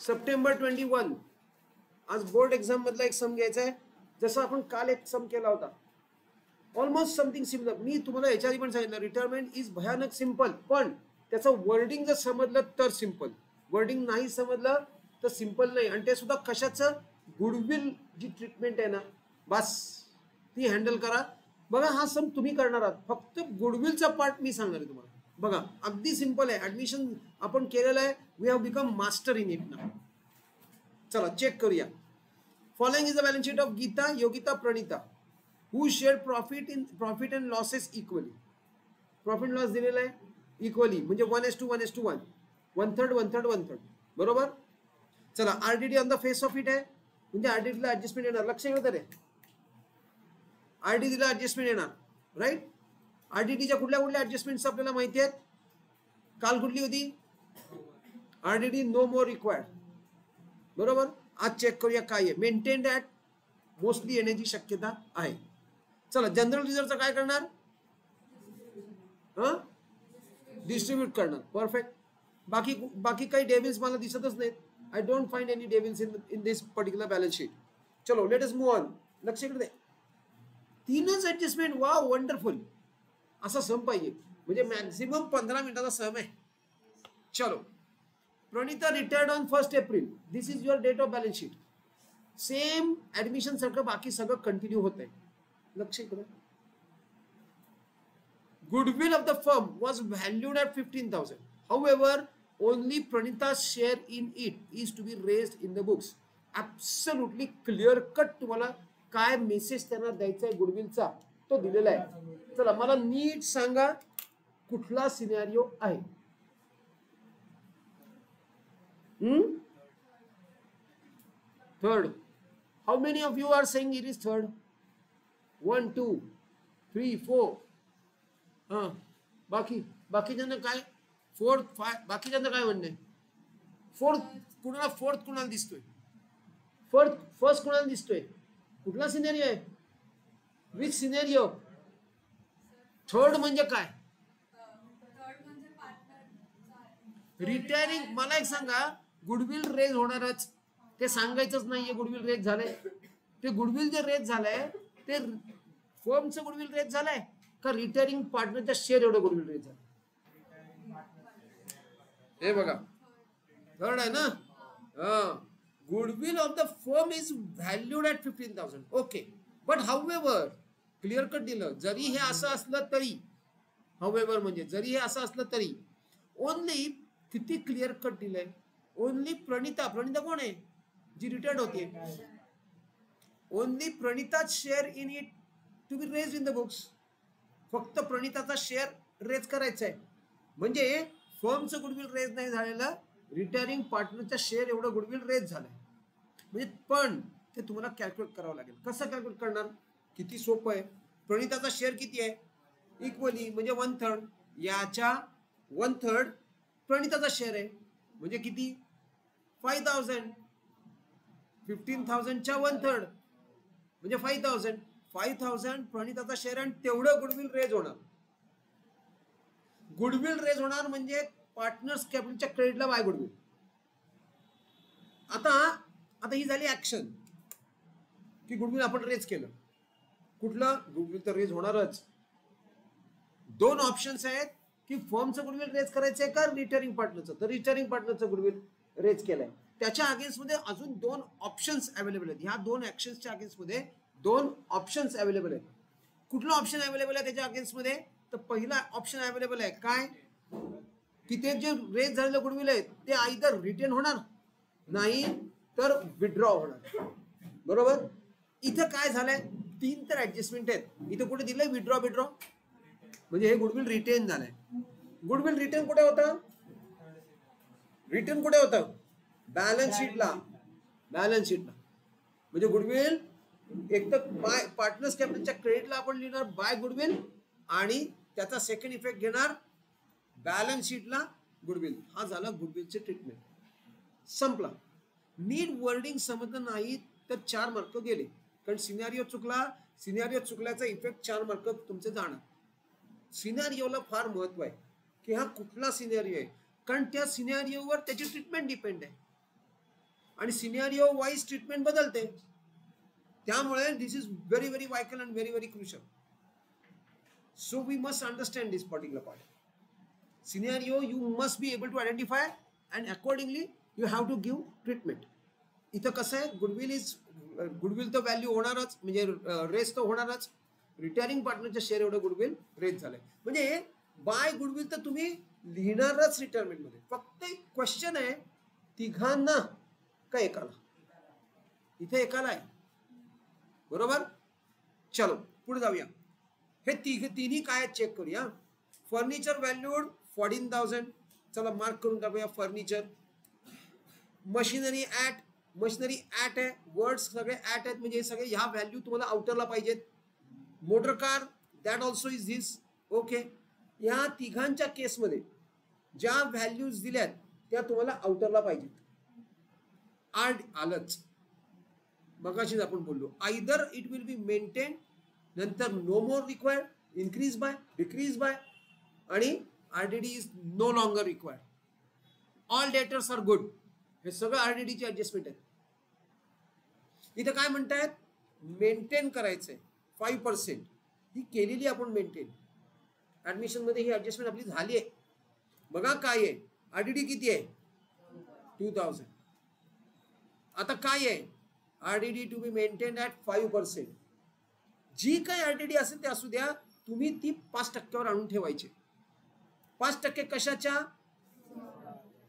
September 21 आज board exam मधला एक सम घ्यायचा आहे. जसं आपण काल एक सम केला होता, ऑलमोस्ट समथिंग सिमिलर. मी तुम्हाला याच्या आधी पण सांगितलं रिटायरमेंट इज भयानक सिंपल, पण त्याचं वर्डिंग जर समजलं तर सिंपल, वर्डिंग नाही समजलं तर सिंपल नाही. आणि ते सुद्धा कशाचं, गुडविल जी ट्रीटमेंट आहे ना, बस ती हँडल करा. बघा हा सम तुम्ही करणार आहात, फक्त गुडविलचा पार्ट मी सांगणार आहे तुम्हाला. बघा अगदी सिंपल आहे, ऍडमिशन आपण केलेलं आहे, we have become master in it ना. चला चेक करूया. Following is the balance sheet of Geeta, Yogita, Pranita who share profit and losses equally. Profit loss दिलेला आहे इक्वली, म्हणजे 1:1:1, 1/3 1/3 1/3, बरोबर. चला RDD on the face of it आहे, म्हणजे आरडीडीला ऍडजस्टमेंट येणार. लक्ष ठेवा रे, आरडीडीला ऍडजस्टमेंट येणार, राईट. आरडीडीच्या कुठल्या कुठल्या ऍडजस्टमेंट्स आपल्याला माहिती आहेत. काल कुठली होती, आरडीडी नो मोर रिक्वायर्ड, बरोबर. आज चेक करूया काय आहे. मेंटेन्ड ॲट मोस्टली येण्याची शक्यता आहे. चला जनरल रिझर्वचं काय करणार, डिस्ट्रीब्यूट करणार. परफेक्ट. बाकी काही डेव्हिल्स मला दिसतच नाहीत. I don't find any devil's in this particular balance sheet. चलो लेट अस मूव ऑन. लक्ष इकडे, तीनच ऍडजस्टमेंट, वा वंडरफुल. असा सम पाहिजे, म्हणजे मॅक्झिमम 15 मिनिटाचा सम आहे. चलो, Pranita retired on 1 April. This is your date of balance sheet. Same admission सारखं बाकी सगळं कंटिन्यू होत आहे. लक्ष इकडे, goodwill of the firm was valued at 15,000. However, only Pranita's share in it is to be raised in the books. Absolutely clear cut तुम्हाला काय message त्यांना द्यायचा आहे गुडविलचा तो दिलेला आहे. चला मला नीट सांगा कुठला सिनेरिओ आहे. Third. How many of you are saying it is third? 1 2 3 4. बाकीच्यांना काय 4 5, बाकीच्यांना काय म्हणणं आहे. फोर्थ कुणाला दिसतोय, फर्स्ट कुणाला दिसतोय, कुठला सिनेरिओ आहे, विच सिनेरिओ. थर्ड म्हणजे काय, रिटायरिंग. मला एक सांगा, गुडविल रेज होणारच, ते सांगायचंच नाहीये गुडविल रेज झालंय. ते गुडविल जे रेज झालंय ते फर्मचं गुडविल रेज झालंय का रिटायरिंग पार्टनरच्या शेअर एवढं गुडविल रेज झालं. हे बघा थर्ड आहे ना. Goodwill of the firm is valued at 15,000. Okay, but however clear cut दिलं, जरी हे असं असलं तरी, हाऊएव्हर म्हणजे जरी हे असं असलं तरी, ओनली किती क्लिअर कट दिलंय, ओनली प्रणिता कोण आहे जी रिटायर्ड होते, only Pranita share in it to be raise in the books. फक्त प्रणिताचा शेअर रेज करायचा आहे, म्हणजे फर्मचं गुडविल रेज नाही झालेलं, रिटायरिंग पार्टनरच्या शेअर एवढं गुडविल रेज झालंय. म्हणजे पण ते तुम्हाला कॅल्क्युलेट करावं लागेल. कसं कॅल्क्युलेट करणार, किती सोपं आहे. प्रणिताचा शेअर किती आहे, इक्वली, म्हणजे 1/3. याच्या 1/3 प्रणिताचा शेअर आहे, म्हणजे किती 5,000. 15,000च्या 1/3 म्हणजे 5,000. 5,000 प्रणिताचा शेअर आणि तेवढं गुडविल रेज होणार. गुडविल रेज होणार म्हणजे पार्टनर्स कॅपिटलच्या क्रेडिटला बाय गुडविल. आता ही झाली ऍक्शन की गुडविल आपण रेज केलं. कुठलं गुडविल तर रेज होणारच. 2 ऑप्शन्स आहेत की फर्मचं गुडविल रेज करायचंय का रिटायरिंग पार्टनरचं. तर रिटायरिंग पार्टनरचं गुडविल रेज केलंय. त्याच्या अगेन्स्ट मध्ये अजून 2 ऑप्शन्स अवेलेबल आहेत. ह्या 2 ऍक्शन्सच्या अगेन्स्ट मध्ये 2 ऑप्शन्स अवेलेबल आहेत. कुठला ऑप्शन अवेलेबल आहे त्याच्या अगेन्स्ट मध्ये, तर पहिला ऑप्शन अवेलेबल आहे काय, की ते जे रेज झालेलं गुडविल आहे ते आयदर रिटेन होणार, नाही तर विड्रॉ होणार, बरोबर. इथं काय झालंय, 3 तर ऍडजस्टमेंट आहेत. इथं कुठे दिलंय विड्रॉ, म्हणजे हे गुडविल रिटेन झालंय. गुडविल रिटेन कुठे होतं, बॅलन्स शीटला. म्हणजे गुडविल एक तर बाय पार्टनर्स कॅपिटलच्या क्रेडिटला आपण लिहिणार बाय गुडविल, आणि त्याचा सेकंड इफेक्ट घेणार बॅलन्स शीटला गुडविल. हा झाला गुडविलचे ट्रीटमेंट, संपला. नीट वर्डिंग समजलं नाही तर 4 मार्क गेले, कारण सिनारिओ चुकल्याचा इफेक्ट 4 मार्क तुमचे जाणार. सिनारिओला फार महत्व आहे की हा कुठला सिनारिओ आहे, कारण त्या सिनारिओवर त्याची ट्रीटमेंट डिपेंड आहे. आणि सिनेरिओ वाईज ट्रीटमेंट बदलते. त्यामुळे this is very very vital and very very crucial. So we must understand this particular part. Scenario you must be able to identify and accordingly you have to give treatment. इथं कसं आहे, goodwill तर value होणारच, म्हणजे race तर होणारच. Retiring पार्टनरच्या share एवढं गुडविल रेस झालंय, म्हणजे बाय गुडविल तर तुम्ही लिहिणारच रिटायरमेंटमध्ये. फक्त एक क्वेश्चन आहे, तिघांना का एकाला? इथे एकाला आहे, बरोबर. चलो पुढे जाऊया. हे तिन्ही काय चेक करूया. Furniture valued 14,000. चला मार्क करून टाकूया फर्निचर. मशिनरी ऍट आहे. वर्ड्स सगळे ऍट आहेत, म्हणजे हे सगळे ह्या व्हॅल्यू तुम्हाला आउटरला पाहिजेत. Motor car that also is this. Okay, या तिघांच्या केसमध्ये ज्या व्हॅल्यूज दिल्यात त्या तुम्हाला आउटरला पाहिजेत. आलंच, मगाशीच आपण बोललो. Either it will be maintain, नंतर no more required, increase by, decrease by, आणि RDD is no longer required. All debtors are good. हे सगळं आरडीडीची ऍडजस्टमेंट आहे. इथं काय म्हणतायत, मेंटेन करायचंय 5%. ही केलेली आपण मेंटेन. ऍडमिशन मध्ये ही ऍडजस्टमेंट आपली झाली आहे. बघा काय आहे, आरडीडी किती आहे 2000. आता काय आहे, RDD to be maintain at 5%. जी काय आरडीडी असेल ते असू द्या, तुम्ही ती 5% आणून ठेवायची. 5% कशाच्या?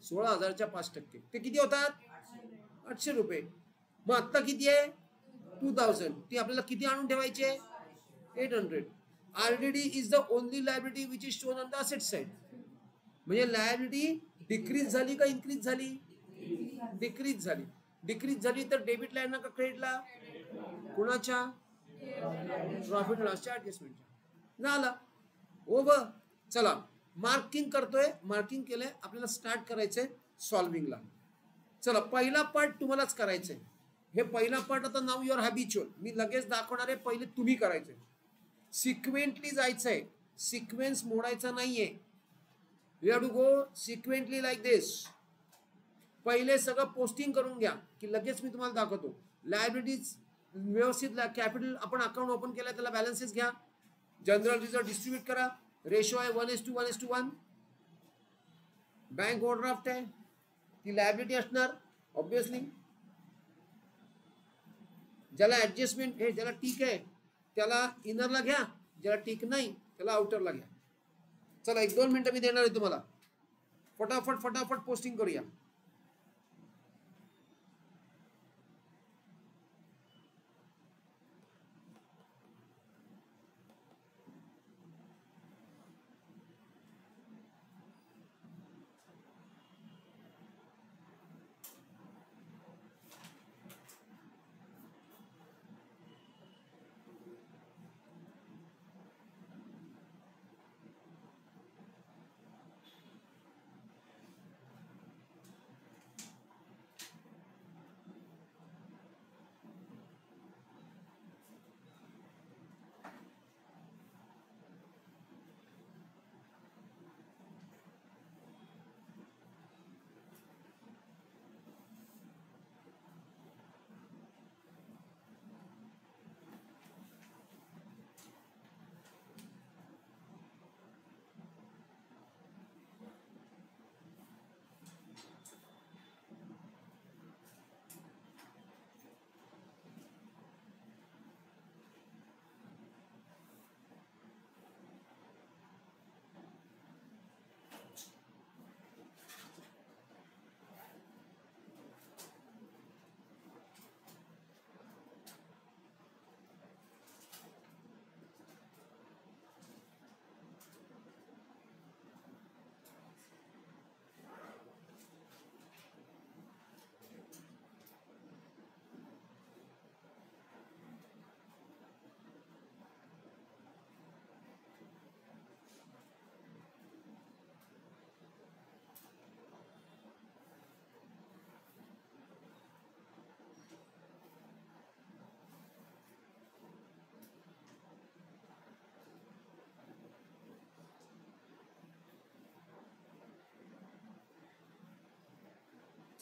16,000च्या 5%. ते किती होतात? 800 रुपये. मग आत्ता किती आहे 2000. ती आपल्याला किती आणून ठेवायची आहे? 800. RDD is the only liability which is shown on the asset side. म्हणजे लायबिलिटी डिक्रीज झाली का इन्क्रीज झाली? डिक्रीज झाली. डिक्रीज झाली तर डेबिट लाईन का क्रेडिटला? कुणाच्या? प्रॉफिट लॉसच्या ऍडजस्टमेंटच्या. झालं, ओव्हर. चला मार्किंग करतोय. मार्किंग केलंय, आपल्याला स्टार्ट करायचंय सॉल्विंगला. चला पहिला पार्ट तुम्हालाच करायचंय. हे पहिला पार्ट आता नाव युअर हॅबिच्युअल. मी लगेच दाखवणार आहे, पहिले तुम्ही करायचंय. सिक्वेंटली जायचंय, सिक्वेन्स मोडायचा नाहीये. You have to go sequentially like this. पहिले सगळं पोस्टिंग करून घ्या, की लगेच मी तुम्हाला दाखवतो. लायबिलिटीज व्यवस्थित, कॅपिटल आपण अकाउंट ओपन केलं, त्याला बॅलन्सेस घ्या. जनरल रिझर्व डिस्ट्रीब्यूट करा. रेशो आहे 1:1:1. बँक ओव्हरड्राफ्ट आहे, ती लायबिलिटी असणार ऑब्विसली. ज्याला ऍडजस्टमेंट आहे, ज्याला ठीक आहे त्याला इनरला घ्या, ज्याला ठीक नाही त्याला आउटरला घ्या. चला 1-2 मिनिटं मी देणार आहे तुम्हाला. फटाफट पोस्टिंग करूया.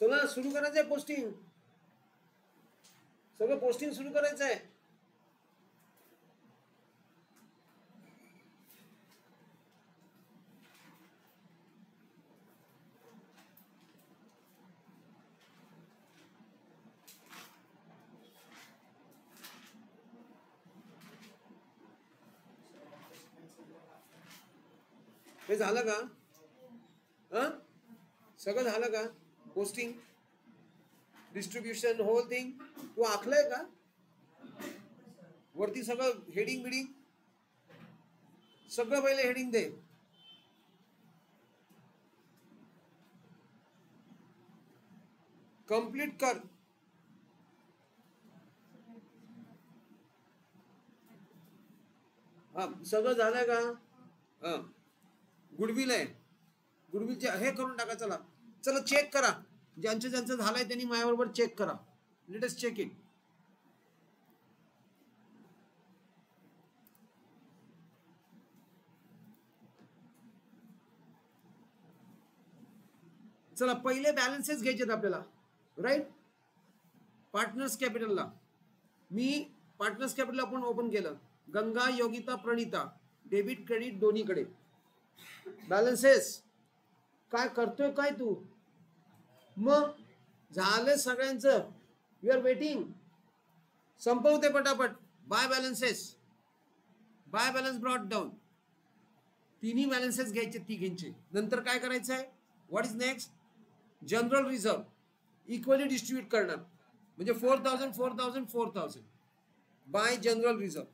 चला सुरू करायचंय पोस्टिंग. सगळं पोस्टिंग सुरू करायचं आहे. हे झालं का? सगळं झालं का? पोस्टिंग, डिस्ट्रीब्युशन, होल थिंग तू आखलंय का? वरती सगळं हेडिंग बिडिंग सगळं पहिले हेडिंग दे. कंप्लीट कर. हा सगळं झालंय का? हा गुडविल आहे, गुडविलचे हे करून टाका. चला चला चेक करा, ज्यांचं ज्यांचं झालंय त्यांनी माझ्याबरोबर चेक करा. Let us check it. चला पहिले बॅलन्सेस घ्यायचे आपल्याला, राईट. पार्टनर्स कॅपिटलला मी पार्टनर्स कॅपिटल आपण ओपन केलं. गंगा, योगिता, प्रणिता, डेबिट क्रेडिट दोन्हीकडे बॅलन्सेस. काय करतोय काय तू? मग झालं सगळ्यांचं. We are waiting. संपवते पटापट. By balances, by balance brought down. तिन्ही बॅलन्सेस घ्यायचे तिघींचे. नंतर काय करायचं आहे? What is next? General reserve equally distribute करणार, म्हणजे 4000 4000 4000 बाय जनरल रिझर्व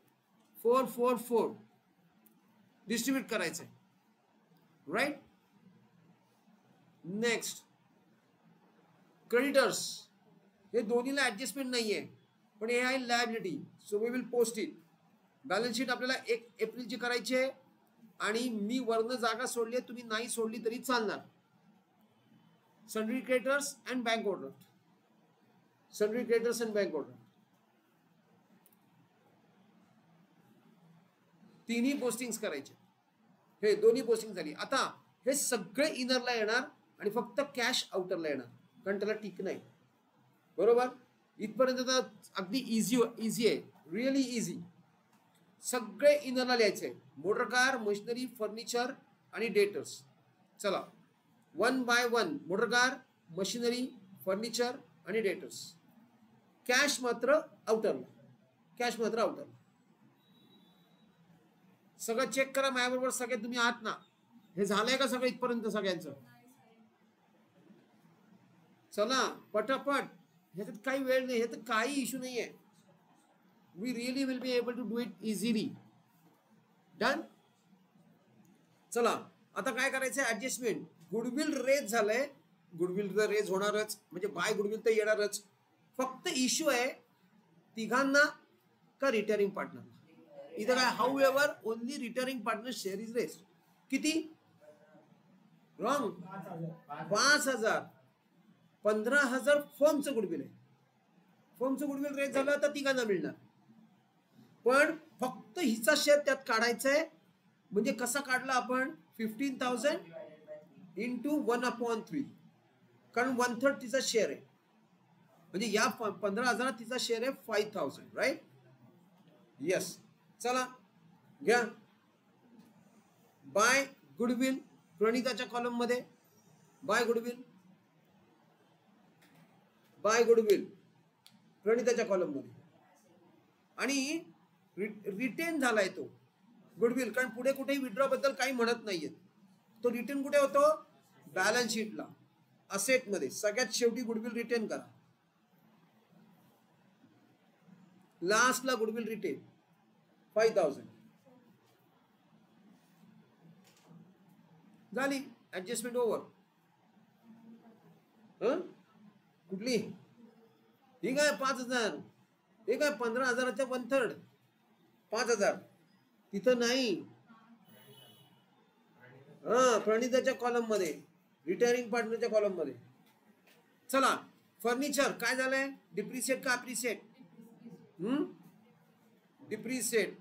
444 डिस्ट्रीब्यूट करायचं आहे, राईट. Next creditors. हे दोन्हीला ऍडजस्टमेंट नाहीये, पण हे आहे liability, so we will post it. Balance sheet आपल्याला 1 एप्रिलची करायची आहे आणि मी वर्ण जागा सोडली आहे, तुम्ही नाही सोडली तरी चालणार. Sundry creditors and bank overdraft, sundry creditors and bank overdraft तिन्ही पोस्टिंग्स करायचे. हे दोन्ही पोस्टिंग झाली. आता हे सगळे इनरला येणार आणि फक्त कॅश आउटरला येणार, कारण त्याला टिक नाही. बरोबर. इथपर्यंत तर अगदी इझी आहे, रिअली इझी. सगळे इनरला लिहायचे. मोटर कार, मशिनरी, फर्निचर आणि डेटर्स. चला 1 by 1 motor car, machinery, furniture आणि डेटर्स. कॅश मात्र आउटरला, कॅश मात्र आउटरला. सगळं चेक करा माझ्याबरोबर. सगळे तुम्ही आहात ना? हे झालंय का सगळं इथपर्यंत सगळ्यांचं? चला पटापट. ह्याच्यात काही वेळ नाही, ह्याच्यात काही इश्यू नाही आहे. We really will be able to do it easily. Done. चला आता काय करायचं? ऍडजस्टमेंट. गुडविल रेज झालंय, गुडविल तर रेज होणारच, म्हणजे बाय गुडविल तर येणारच. फक्त इश्यू आहे तिघांना का रिटायरिंग पार्टनरला. इथं काय? However only retiring partner share is raise. किती? रॉंग. 5000. 15000 फर्मचं गुडविल आहे. फर्मचं गुडविल रेज झालं तर तिघांना मिळणार, पण फक्त हिचा शेअर त्यात काढायचा आहे. म्हणजे कसा काढला आपण? 15,000 इंटू 1/3, कारण 1/3 तिचा शेअर आहे. म्हणजे या 15,000 तिचा शेअर आहे 5000, राईट. येस. चला घ्या. बाय गुडविल प्रणिताच्या कॉलम मध्ये, बाय गुडविल, बाय गुडविल प्रणिताच्या कॉलम मध्ये. आणि रिटेन झालाय तो गुडविल, कारण पुढे कुठेही विड्रॉ बद्दल काही म्हणत नाहीये. तो रिटेन कुठे होतो? बॅलन्स शीटला, असेट मध्ये सगळ्यात शेवटी गुडविल रिटेन करा. लास्टला गुडविल रिटेन 5000 झाली. Adjustment over. कुठली? ही काय 5000? हे काय 15,000च्या 1/3? 5000 तिथं नाही. प्रणिताच्या कॉलम मध्ये, रिटायरिंग पार्टनरच्या कॉलम मध्ये. चला फर्निचर काय झालंय? डिप्रिशिएट का अप्रिशिएट? डिप्रिशिएट.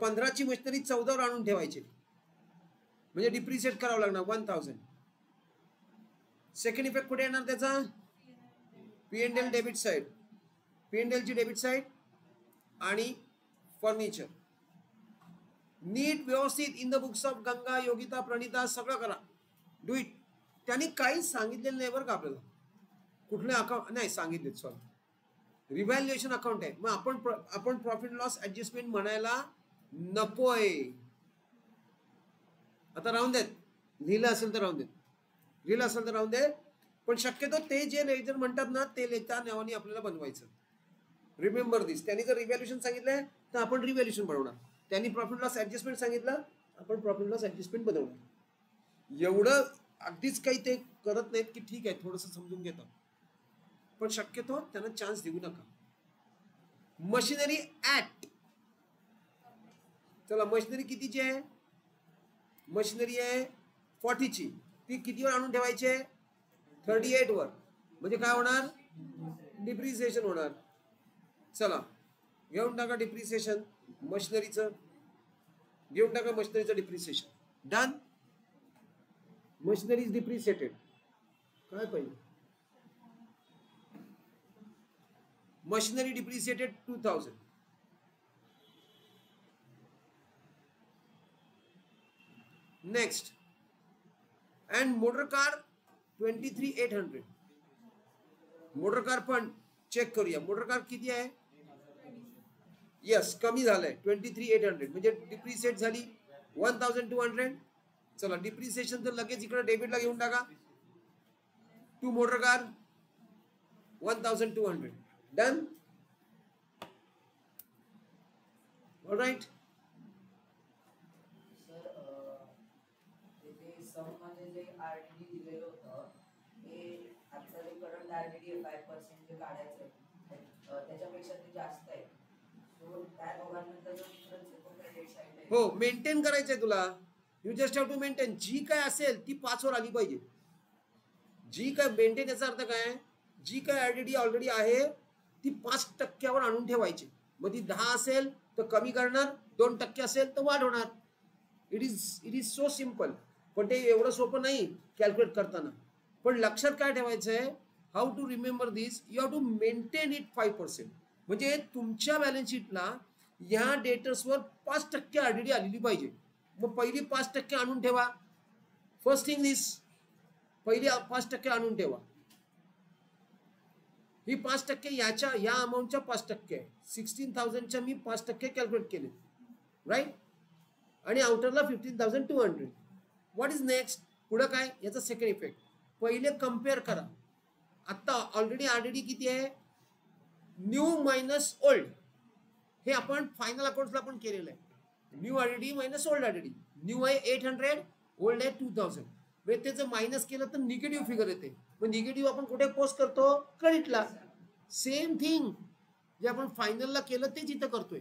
15ची मशिनरी 14वर आणून ठेवायची, म्हणजे डिप्रिशिएट करावं लागणार 1000. सेकंड इफेक्ट कुठे येणार त्याचा? P&L debit side. P&L ची डेबिट साइड आणि फर्निचर नीट व्यवस्थित in the books of Ganga, Yogita, Pranita सगळं करा. Do it. त्यांनी काहीच सांगितलेलं नाही बरं का आपल्याला. कुठले अकाउंट नाही सांगितले, सॉरी रिव्हॅल्युएशन अकाउंट आहे. मग आपण प्रॉफिट लॉस ऍडजस्टमेंट म्हणायला नकोय. आता राहून देत, लिहिलं असेल तर राहून देत, लिहिलं असेल तर राहून दे. पण शक्यतो ते जे लेजर म्हणतात ना ते त्या नावाने आपल्याला बनवायचं. रिमेंबर दिस. त्यांनी जर रिव्हॅल्युएशन सांगितलंय तर आपण रिव्हॅल्युएशन बनवणार. त्यांनी प्रॉफिट लॉस ऍडजस्टमेंट सांगितलं आपण प्रॉफिट लॉस ऍडजस्टमेंट बनवणार. एवढं अगदीच काही ते करत नाहीत की ठीक आहे थोडंसं समजून घेतात, पण शक्यतो त्यांना चान्स देऊ नका. मशिनरी ऍट, चला मशिनरी कितीची आहे? मशिनरी आहे 40 ची. ती कितीवर आणून ठेवायची आहे? 38 वर. म्हणजे काय होणार? डिप्रिसिएशन होणार. चला घेऊन टाका डिप्रिसिएशन मशिनरीचं, घेऊन टाका मशिनरीचं depreciation. Done. Machinery is depreciated. काय पाहिजे? Machinery depreciated 2000. Next. And motor car 23,800. Motor car पण चेक करूया. मोटर कार किती आहे? यस कमी झालंय 23,800 म्हणजे डिप्रिसिएट झाली 1,200. चला डिप्रिसिएशन तर लगेच इकडे डेबिटला घेऊन टाका. To motor car 1,200. Done. Alright. मध्ये जे आरडीडी दिलेलं होतं हे आजचं जे करंट आरडीडी आहे 5% जे काढायचं त्याच्यापेक्षा ते जास्त आहे. सो त्या दोघांनंतर जो डिफरन्स आहे तो क्रेडिट साइड आहे. हो मेंटेन करायचंय तुला. You just have to maintain. जी काय असेल ती 5 वर आली पाहिजे. जी काय मेंटेन याचा अर्थ काय? जी काय आरडीडी ऑलरेडी आहे ती 5% आणून ठेवायची. मग ती 10 असेल तर कमी करणार, 2% असेल तर वाढवणार. It is so simple. पण ते एवढं सोपं नाही कॅल्क्युलेट करताना. पण लक्षात काय ठेवायचं आहे? How to remember this? You have to maintain it 5%. म्हणजे तुमच्या बॅलन्स शीटला या डेटर्सवर 5% आरडीडी आलेली पाहिजे. मग पहिली 5% आणून ठेवा. फर्स्ट थिंग दिस, पहिली 5% आणून ठेवा. ही 5% या अमाऊंटच्या 5% आहे. 16,000च्या मी 5% कॅल्क्युलेट केले राईट. आणि आउटरला 15,200. What is next? पुढं काय? याचा सेकंड इफेक्ट. पहिले कम्पेअर करा. आता ऑलरेडी आरडीडी किती आहे? New minus old. हे आपण फायनल अकाउंट्सला पण केलेलं आहे. New RDD minus old RDD. New आहे 800, ओल्ड आहे 2000. म्हणजे त्याचं मायनस केलं तर निगेटिव्ह फिगर येते. मग निगेटिव्ह आपण कुठे पोस्ट करतो? क्रेडिटला. सेम थिंग जे आपण फायनलला केलं तेच इथं करतोय.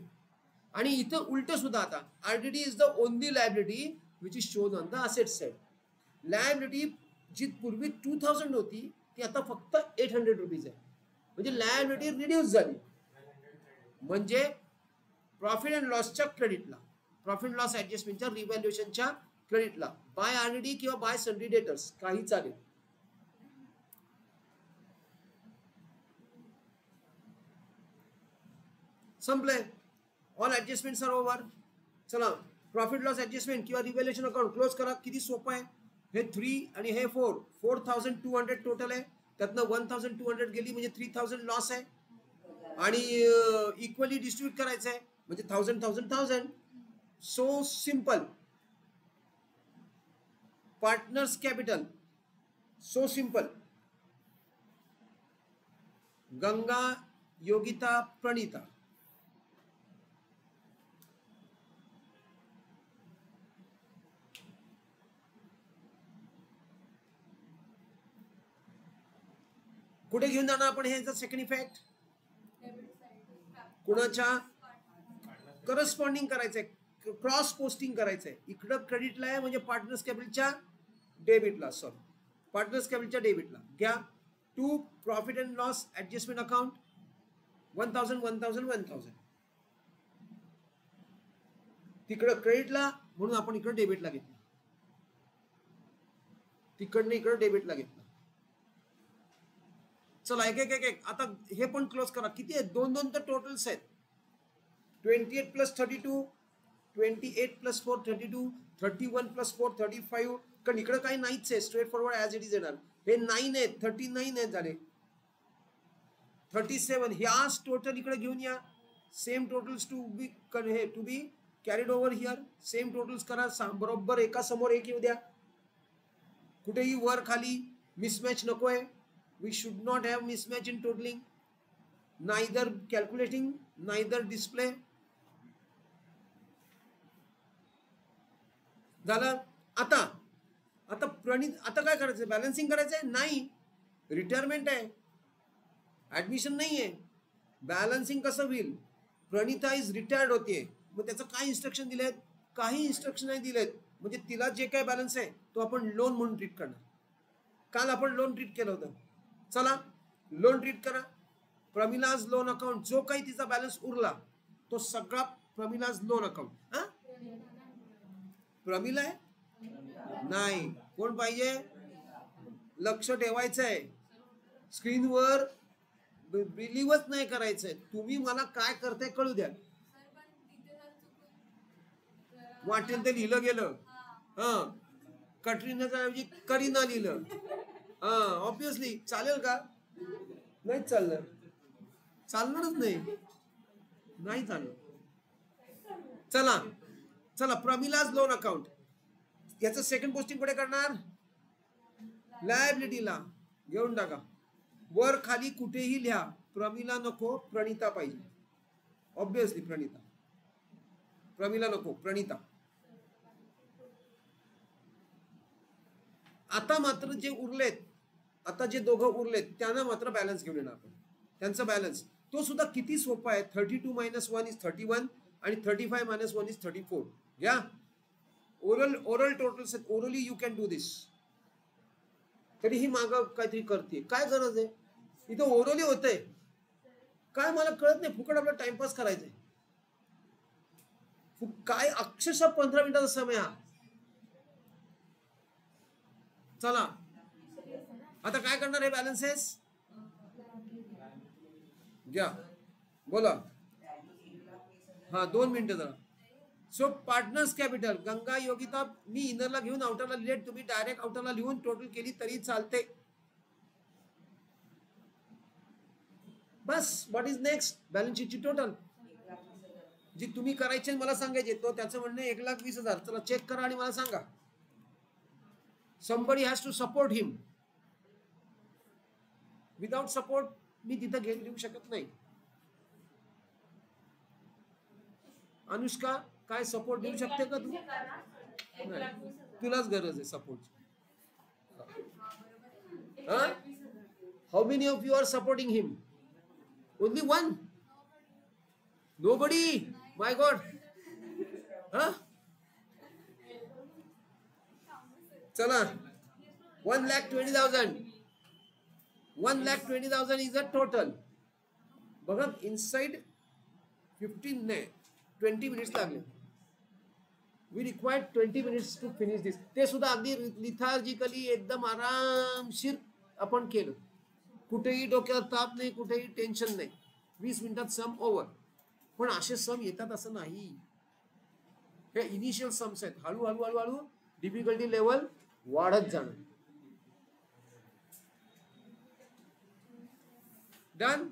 आणि इथं उलट सुद्धा आता RDD is the only liability which is shown on the asset side. Liability जी पूर्वी 2000 होती ती आता फक्त 800 रुपीज आहे. म्हणजे लायबिलिटी रिड्यूस झाली. म्हणजे प्रॉफिट अँड लॉसच्या क्रेडिटला, प्रॉफिट लॉस ऍडजस्टमेंटच्या रिव्हॅल्युएशनच्या क्रेडिटला बाय आरडीडी किंवा बाय सन्ड्री डेटर्स काही चालेल. संपलंय. All adjustments are over. चला प्रॉफिट लॉस ऍडजस्टमेंट किंवा रिव्हॅल्युएशन अकाउंट क्लोज करा. किती सोपं आहे. हे 3 आणि हे 4,200 टोटल आहे. त्यातनं 1,200 गेली म्हणजे 3,000 लॉस आहे. आणि इक्वली डिस्ट्रीब्यूट करायचं आहे म्हणजे 1,000. So simple. Partners capital so simple. Ganga, Yogita, Pranita. कुठे घेऊन जाणार आपण ह्याचा सेकंड इफेक्ट? कुणाच्या? करस्पॉन्डिंग करायचंय, क्रॉस पोस्टिंग करायचंय. इकडं क्रेडिटला आहे म्हणजे पार्टनर्स कॅपिटलच्या डेबिटला, सॉरी पार्टनर्स कॅपिटलच्या डेबिटला घ्या. To profit and loss adjustment account 1,000. तिकडं क्रेडिटला म्हणून आपण इकडं डेबिटला घेतलं. तिकडनं इकडं डेबिटला घेतलं. चला एक एक एक एक आता हे पण क्लोज करा. किती आहेत? दोन दोन तर टोटल्स आहेत. 28 + 32, 28 + 4 32, 31 + 4 35. कारण इकडे काही नाहीच आहे, straight forward as it is येणार. हे 9 आहेत, 39 आहेत झाले. 37 ह्याच टोटल इकडे घेऊन या. Same totals to be carried over here. Same totals करा, बरोबर एका समोर एक येऊ द्या. कुठेही वर खाली मिसमॅच नकोय. We should not have mismatch in totalling. Neither calculating neither display. झालं. आता आता प्रणित आता काय करायचं? बॅलन्सिंग करायचंय? नाही, रिटायरमेंट आहे, ऍडमिशन नाहीये. बॅलन्सिंग कसं होईल? प्रणिता इज रिटायर्ड होतीये, मग त्याचं काय इन्स्ट्रक्शन दिलेत? काही इन्स्ट्रक्शन नाही दिलेत. म्हणजे तिला जे काय बॅलन्स आहे तो आपण लोन म्हणून ट्रीट करणार. काल आपण लोन ट्रीट केलं होतं. चला लोन ट्रीट करा. प्रमिलाज लोन अकाउंट, जो काही तिचा बॅलन्स उरला तो सगळा प्रमिलाज लोन अकाउंट. हा प्रमिला आहे? नाही, कोण पाहिजे? लक्ष ठेवायचंय. स्क्रीनवर बिलीव्हच नाही करायचंय. तुम्ही मला काय करताय कळू द्या. वाटेल ते लिहिलं गेलं. कटरीनाच्या ऐवजी करीना लिहिलं. ऑब्विसली चालेल का? नाही चालणार, चालणारच नाही, नाही चालणार. चला चला प्रमिलाज लोन अकाउंट याचं सेकंड पोस्टिंग कुठे करणार? लायबिलिटीला घेऊन टाका. वर खाली कुठेही लिहा. प्रमिला नको, प्रणिता पाहिजे. ऑब्विसली प्रणिता. प्रमिला नको, प्रणिता. आता मात्र जे उरलेत, आता जे दोघं उरलेत त्यांना मात्र बॅलन्स घेऊन येणार आपण. त्यांचा बॅलन्स तो सुद्धा किती सोपा आहे. 32 - 1 इज 31 आणि 35 - 1 इज 34. या ओरल टोटल्स आहेत. ओरली यू कॅन डू दिस. तरीही माग काहीतरी करते. काय गरज आहे? इथं ओरली होतंय काय मला कळत नाही. फुकट आपला टाइमपास करायचंय. काय अक्षरशः 15 मिनिटाचा समय हा. चला आता काय करणार आहे? बॅलन्सेस घ्या, बोला. हा 2 मिनिटं जरा. So partners capital Ganga Yogita, मी इनरला घेऊन आउटरला लिहिलेट. तुम्ही डायरेक्ट आउटरला लिहून टोटल केली तरी चालते. बस. What is next? बॅलन्स शीटची टोटल जी तुम्ही करायची मला सांगायचे. तो त्याचं म्हणणं 1,20,000. चला चेक करा आणि मला सांगा. somebody has to support him. Without support me तिथं घेऊ शकत नाही. अनुष्का काय सपोर्ट देऊ शकते का तू? नाही, तुलाच गरज आहे support. How many of you are supporting him? Only one? Nobody? My God. चला 1,20,000. 1,20,000 इज अ टोटल. बघा इनसाइड 15 नाही 20 मिनिट्स लागले. We required 20 minutes to finish this. ते सुद्धा अगदी लिथार्जिकली एकदम आरामशीर आपण केलं. कुठेही डोक्यावर ताप नाही, कुठेही टेन्शन नाही. 20 मिनिटात सम ओव्हर. पण असे सम येतात असं नाही. हे इनिशियल सम्स आहेत. हळूहळू हळूहळू डिफिकल्टी लेवल वाढत जाणार. डन.